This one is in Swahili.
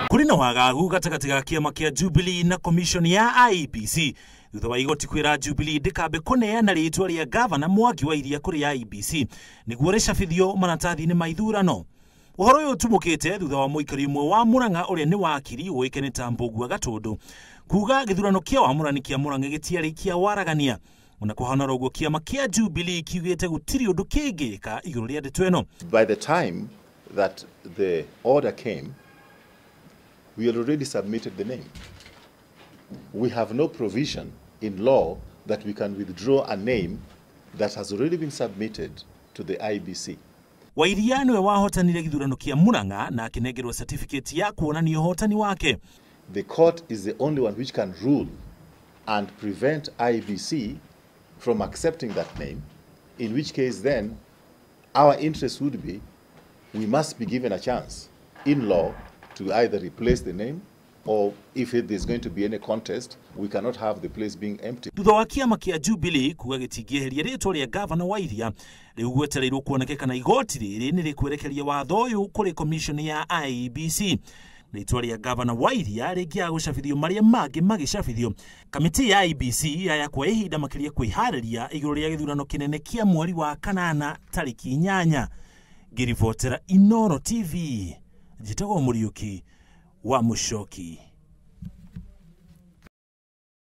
Kuri na wagagu gatagati ga kiama kia Jubilee na commission ya IEBC thutha wa igoti kwira Jubilee ndikabe kuneana ritwa ria governor Wa Iria kuri IEBC niguo ricabithio maratathi-ini ma ithurano. Uhoro uyu utumukite thutha wa muikari umwe wa Murang'a uria ni wakiri uikene ta Mbugua Gatundu kuuga githurano kia wamurani kia Murang'a gitiari kia waragania ona kuhana uguo kiama kia Jubilee kiugite gutiri undu kingika iguru ria ndeto ino. By the time that the order came, we had already submitted the name. We have no provision in law that we can withdraw a name that has already been submitted to the IEBC. Wa Iria niwe wahotanire githurano kia Murang'a na akinengerwa certificate ya kuonania uhotani wake. The court is the only one which can rule and prevent IEBC from accepting that name, in which case then our interest would be we must be given a chance in law to either replace the name, or if there's going to be any contest, we cannot have the place being empty. Thutha wa kiama kia Jubilee kuga gitingieheria ritwa ria governor Wa Iria riu gwetereirwo kuonekana na igoti riri ni rikwerekeria watho uyu kuri commission ya IEBC. Ritwa ria governor Wa Iria rigia gucabithio maria mangi magicabithio. Kamiti ya IEBC ya kwa ihinda makiria kwihariria iguru ria githurano kinene kia mweri wa kanana tariki 8. Ngiribotera Inooro TV. Jitagwo Muriuki wa Mushoki.